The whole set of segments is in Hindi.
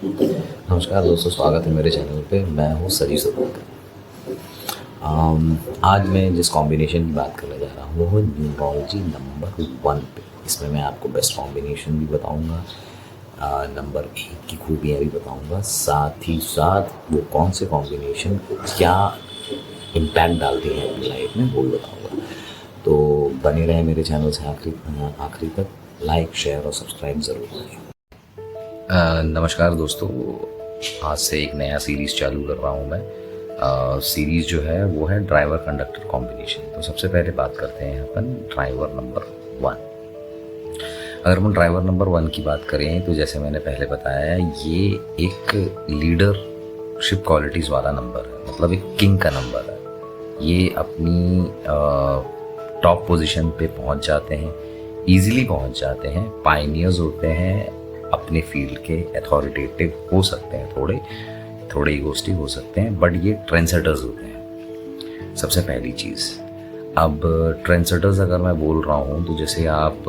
नमस्कार दोस्तों, स्वागत है मेरे चैनल पे। मैं हूँ सरी सुरपुर। आज मैं जिस कॉम्बिनेशन की बात करने जा रहा हूँ वो है न्यूमरोलॉजी नंबर 1 पे। इसमें मैं आपको बेस्ट कॉम्बिनेशन भी बताऊँगा, नंबर 1 की खूबियाँ भी बताऊँगा, साथ ही साथ वो कौन से कॉम्बिनेशन क्या इम्पैक्ट डालती हैं अपनी लाइफ में वो भी बताऊँगा। तो बने रहें मेरे चैनल से आखिरी तक। लाइक, शेयर और सब्सक्राइब ज़रूर करें। नमस्कार दोस्तों, आज से एक नया सीरीज़ चालू कर रहा हूँ मैं। सीरीज़ जो है वो है ड्राइवर कंडक्टर कॉम्बिनेशन। तो सबसे पहले बात करते हैं अपन ड्राइवर नंबर 1। अगर हम ड्राइवर नंबर 1 की बात करें तो जैसे मैंने पहले बताया, ये एक लीडरशिप क्वालिटीज़ वाला नंबर है, मतलब एक किंग का नंबर है। ये अपनी टॉप पोजीशन पे पहुंच जाते हैं, ईजिली पहुंच जाते हैं, पायनियर्स होते हैं अपने फील्ड के, अथॉरिटेटिव हो सकते हैं, थोड़े ईगोस्टिक हो सकते हैं, बट ये ट्रेंडसेटर्स होते हैं। सबसे पहली चीज़, अब ट्रेंडसेटर्स अगर मैं बोल रहा हूँ तो जैसे आप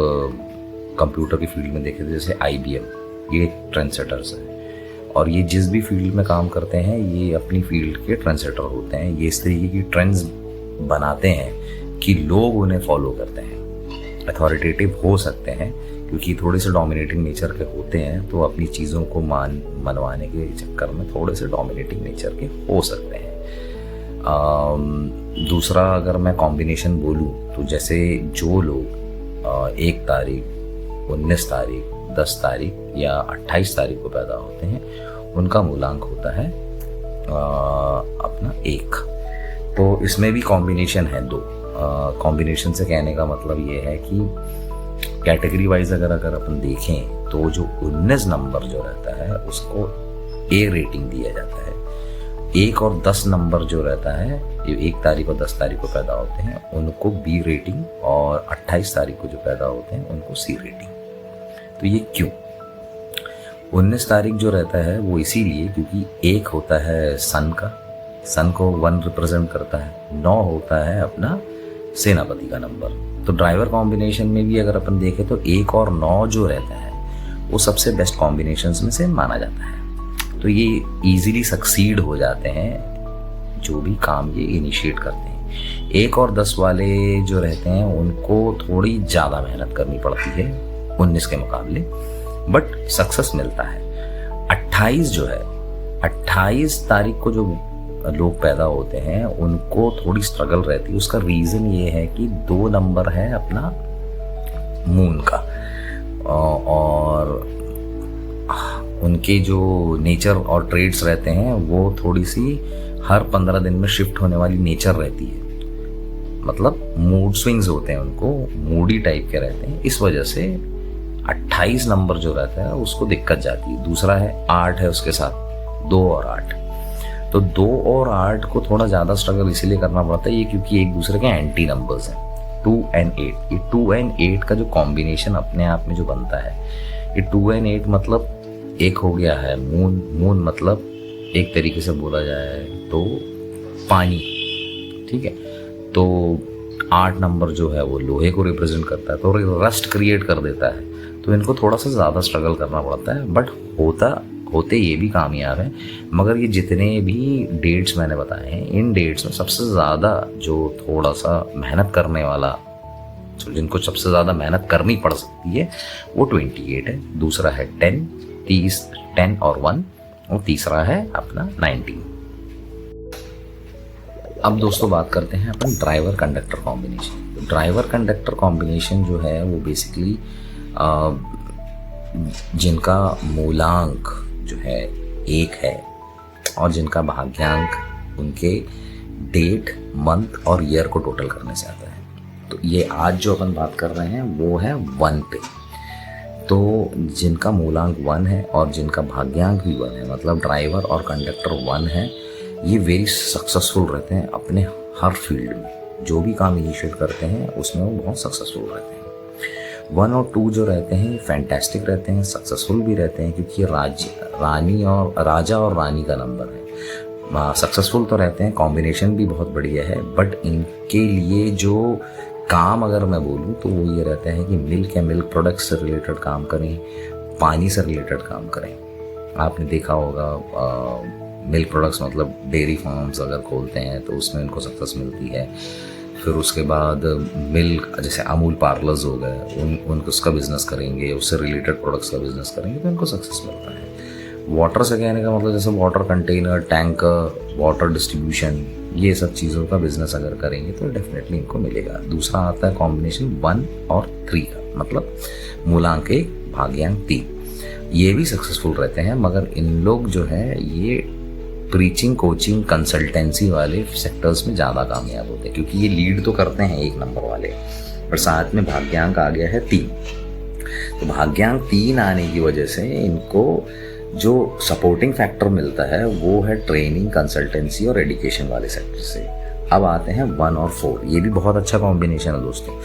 कंप्यूटर की फील्ड में देखें तो जैसे IBM, ये ट्रेंडसेटर्स है। और ये जिस भी फील्ड में काम करते हैं ये अपनी फील्ड के ट्रेंडसेटर होते हैं। ये इस तरीके की ट्रेंड्स बनाते हैं कि लोग उन्हें फॉलो करते हैं। अथॉरिटेटिव हो सकते हैं क्योंकि थोड़े से डोमिनेटिंग नेचर के होते हैं, तो अपनी चीज़ों को मनवाने के चक्कर में थोड़े से डोमिनेटिंग नेचर के हो सकते हैं। दूसरा अगर मैं कॉम्बिनेशन बोलूँ तो जैसे जो लोग 1 तारीख, 19 तारीख, 10 तारीख या 28 तारीख को पैदा होते हैं उनका मूलांक होता है अपना 1। तो इसमें भी कॉम्बिनेशन है 2। कॉम्बिनेशन से कहने का मतलब ये है कि कैटेगरी वाइज अगर अपन देखें तो जो 19 नंबर जो रहता है उसको A रेटिंग दिया जाता है। 1 और 10 नंबर जो रहता है, 1 तारीख और 10 तारीख को पैदा होते हैं उनको B रेटिंग, और 28 तारीख को जो पैदा होते हैं उनको C रेटिंग। तो ये क्यों? 19 तारीख जो रहता है वो इसीलिए क्योंकि 1 होता है सन का, सन को 1 रिप्रेजेंट करता है। 9 होता है अपना सेनापति का नंबर। तो ड्राइवर कॉम्बिनेशन में भी अगर अपन देखें तो 1 और 9 जो रहता है वो सबसे बेस्ट कॉम्बिनेशंस में से माना जाता है। तो ये इजीली सक्सीड हो जाते हैं जो भी काम ये इनिशिएट करते हैं। 1 और 10 वाले जो रहते हैं उनको थोड़ी ज़्यादा मेहनत करनी पड़ती है 19 के मुकाबले, बट सक्सेस मिलता है। 28 जो है, 28 तारीख को जो लोग पैदा होते हैं उनको थोड़ी स्ट्रगल रहती है। उसका रीज़न ये है कि 2 नंबर है अपना मून का, और उनके जो नेचर और ट्रेड्स रहते हैं वो थोड़ी सी हर 15 दिन में शिफ्ट होने वाली नेचर रहती है। मतलब मूड स्विंग्स होते हैं, उनको मूडी टाइप के रहते हैं। इस वजह से 28 नंबर जो रहता है उसको दिक्कत जाती है। दूसरा है 8 है उसके साथ, 2 और 8। तो 2 और 8 को थोड़ा ज़्यादा स्ट्रगल इसीलिए करना पड़ता है ये क्योंकि एक दूसरे के एंटी नंबर्स हैं। 2 and 8, ये 2 and 8 का जो कॉम्बिनेशन अपने आप में जो बनता है, ये 2 and 8 मतलब एक हो गया है मून। मून मतलब एक तरीके से बोला जाए तो पानी, ठीक है। तो 8 नंबर जो है वो लोहे को रिप्रेजेंट करता है, तो रस्ट क्रिएट कर देता है। तो इनको थोड़ा सा ज़्यादा स्ट्रगल करना पड़ता है, बट होते ये भी कामयाब है। मगर ये जितने भी डेट्स मैंने बताए हैं, इन डेट्स में सबसे ज़्यादा जो थोड़ा सा मेहनत करने वाला, जिनको सबसे ज़्यादा मेहनत करनी पड़ सकती है वो 28 है। दूसरा है 10 और 1, और तीसरा है अपना 19। अब दोस्तों बात करते हैं अपन driver conductor combination. Driver conductor combination जो है वो बेसिकली जिनका मूलांक जो है 1 है और जिनका भाग्यांक उनके डेट, मंथ और ईयर को टोटल करने से आता है। तो ये आज जो अपन बात कर रहे हैं वो है 1 पे। तो जिनका मूलांक 1 है और जिनका भाग्यांक भी 1 है, मतलब ड्राइवर और कंडक्टर 1 है, ये वेरी सक्सेसफुल रहते हैं अपने हर फील्ड में। जो भी काम इनिशिएट करते हैं उसमें वो बहुत सक्सेसफुल रहते हैं। 1 और 2 जो रहते हैं फैंटास्टिक रहते हैं, सक्सेसफुल भी रहते हैं क्योंकि राजा और रानी का नंबर है। सक्सेसफुल तो रहते हैं, कॉम्बिनेशन भी बहुत बढ़िया है, बट इनके लिए जो काम अगर मैं बोलूँ तो वो ये रहता है कि मिल्क या मिल्क प्रोडक्ट्स से रिलेटेड काम करें, पानी से रिलेटेड काम करें, आपने देखा होगा मिल्क प्रोडक्ट्स मतलब डेयरी फार्म्स अगर खोलते हैं तो उसमें इनको सक्सेस मिलती है। फिर उसके बाद मिल्क जैसे अमूल पार्लर्स हो गए, उनको उसका बिज़नेस करेंगे, उससे रिलेटेड प्रोडक्ट्स का बिज़नेस करेंगे तो इनको सक्सेस मिलता है। वाटर से कहने का मतलब जैसे water container, tanker, water distribution, ये सब चीज़ों का बिजनेस अगर करेंगे तो डेफिनेटली इनको मिलेगा। दूसरा आता है कॉम्बिनेशन 1 और 3 का, मतलब मूलांक 1 भाग्यांक 3। ये भी सक्सेसफुल रहते हैं, मगर इन लोग जो है ये प्रीचिंग, कोचिंग, कंसल्टेंसी वाले सेक्टर्स में ज़्यादा कामयाब होते हैं, क्योंकि ये लीड तो करते हैं 1 नंबर वाले, और साथ में भाग्यांक आ गया है 3। तो भाग्यांक 3 आने की वजह से इनको जो सपोर्टिंग फैक्टर मिलता है वो है ट्रेनिंग, कंसल्टेंसी और एजुकेशन वाले सेक्टर से। अब आते हैं 1 और 4, ये भी बहुत अच्छा कॉम्बिनेशन है दोस्तों।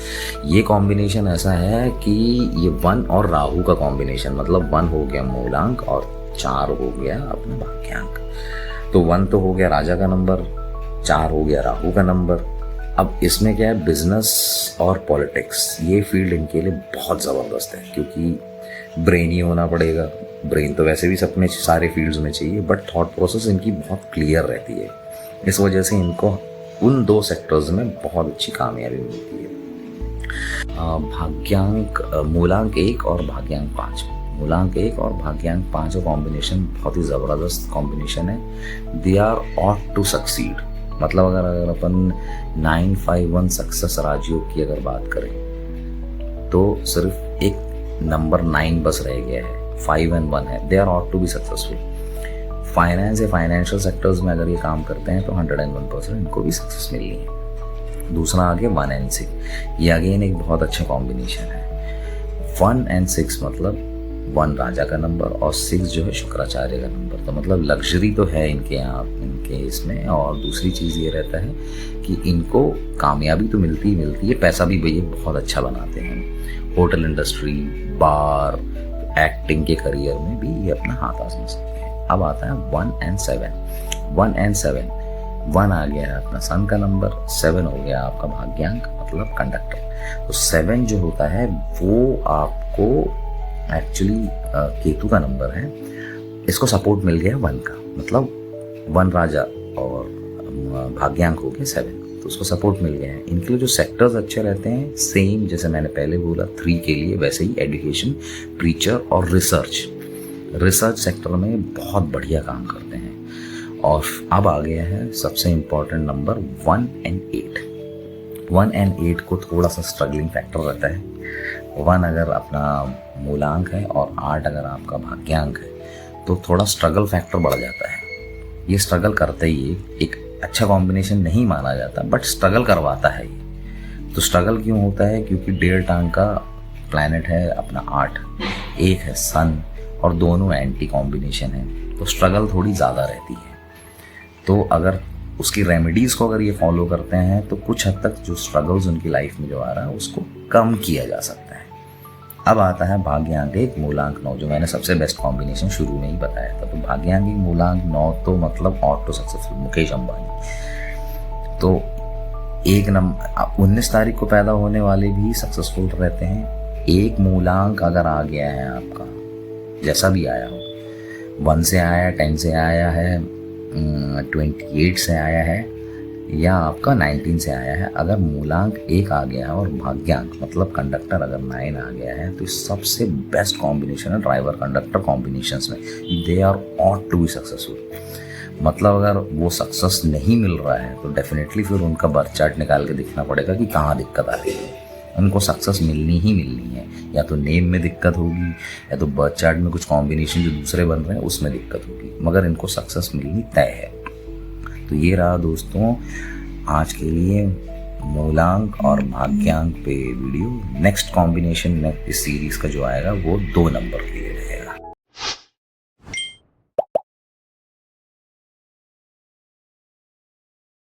ये कॉम्बिनेशन ऐसा है कि ये 1 और राहु का कॉम्बिनेशन, मतलब 1 हो गया मूलांक और 4 हो गया अपना भाग्यांक। तो 1 तो हो गया राजा का नंबर, 4 हो गया राहु का नंबर। अब इसमें क्या है, बिजनेस और पॉलिटिक्स, ये फील्ड इनके लिए बहुत ज़बरदस्त है, क्योंकि ब्रेन ही होना पड़ेगा। ब्रेन तो वैसे भी सब में सारे फील्ड्स में चाहिए, बट थॉट प्रोसेस इनकी बहुत क्लियर रहती है। इस वजह से इनको उन 2 सेक्टर्स में बहुत अच्छी कामयाबी मिलती है। भाग्यांक मूलांक 1 और भाग्यांक 5, मूलांक 1 और भाग्यांक 5 का कॉम्बिनेशन बहुत ही ज़बरदस्त कॉम्बिनेशन है। They are ought to succeed, मतलब अगर अपन 951 सक्सेस राजयोग की अगर बात करें तो सिर्फ एक नंबर 9 बस रह गया है, 5 और 1 है। They are ought to be successful. Finance या फाइनेंशियल सेक्टर्स में अगर ये काम करते हैं तो 101% इनको भी सक्सेस मिलनी है। दूसरा आ गया 1 और 6, ये अगेन एक बहुत अच्छा कॉम्बिनेशन है। 1 और 6 मतलब 1 राजा का नंबर और 6 जो है शुक्राचार्य का नंबर, तो मतलब लग्जरी तो है इनके यहाँ, इनके इसमें। और दूसरी चीज़ ये रहता है कि इनको कामयाबी तो मिलती ही मिलती है, पैसा भी भैया बहुत अच्छा बनाते हैं। होटल इंडस्ट्री, बार, एक्टिंग के करियर में भी ये अपना हाथ आजमा सकते हैं। अब आता है 1 और 7। 1 और 7, 1 आ गया है अपना सन का नंबर, 7 हो गया आपका भाग्यांक मतलब कंडक्टर। तो 7 जो होता है वो आपको एक्चुअली केतु का नंबर है, इसको सपोर्ट मिल गया 1 का, मतलब 1 राजा और भाग्यांक हो गया 7, तो उसको सपोर्ट मिल गया है। इनके लिए जो सेक्टर्स अच्छे रहते हैं, सेम जैसे मैंने पहले बोला 3 के लिए, वैसे ही एजुकेशन, प्रीचर और रिसर्च सेक्टर में बहुत बढ़िया काम करते हैं। और अब आ गया है सबसे इम्पोर्टेंट नंबर 1 और 8। 1 और 8 को थोड़ा सा स्ट्रगलिंग फैक्टर रहता है। 1 अगर अपना मूलांक है और 8 अगर आपका भाग्यांक है तो थोड़ा स्ट्रगल फैक्टर बढ़ जाता है। ये स्ट्रगल करते ही एक अच्छा कॉम्बिनेशन नहीं माना जाता, बट स्ट्रगल करवाता है ये। तो स्ट्रगल क्यों होता है, क्योंकि 1.5 टांग का प्लैनेट है अपना 8, एक है सन और दोनों एंटी कॉम्बिनेशन है, तो स्ट्रगल थोड़ी ज़्यादा रहती है। तो अगर उसकी रेमेडीज़ को अगर ये फॉलो करते हैं तो कुछ हद तक जो स्ट्रगल्स उनकी लाइफ में जो आ रहा है उसको कम किया जा सकता है। अब आता है भाग्यांक 1 मूलांक 9, जो मैंने सबसे बेस्ट कॉम्बिनेशन शुरू में ही बताया था। तो भाग्यांक 1 मूलांक 9 तो मतलब ऑटो सक्सेसफुल मुकेश अंबानी। तो 19 तारीख को पैदा होने वाले भी सक्सेसफुल रहते हैं। 1 मूलांक अगर आ गया है आपका, जैसा भी आया हो, 1 से आया, 10 से आया है, 28 से आया है, या आपका 19 से आया है, अगर मूलांक 1 आ गया है और भाग्यांक मतलब कंडक्टर अगर 9 आ गया है, तो सबसे बेस्ट कॉम्बिनेशन है ड्राइवर कंडक्टर कॉम्बिनेशंस में। They are ought to be successful. मतलब अगर वो सक्सेस नहीं मिल रहा है तो डेफिनेटली फिर उनका बर्थ चार्ट निकाल के देखना पड़ेगा कि कहाँ दिक्कत आ रही है। उनको सक्सेस मिलनी ही मिलनी है, या तो नेम में दिक्कत होगी, या तो बर्थ चार्ट में कुछ कॉम्बिनेशन जो दूसरे बन रहे हैं उसमें दिक्कत होगी, मगर इनको सक्सेस मिलनी तय है। तो ये रहा दोस्तों आज के लिए मूलांक और भाग्यांक पे वीडियो। नेक्स्ट कॉम्बिनेशन में इस सीरीज़ का जो आएगा वो 2 नंबर के लिए रहेगा।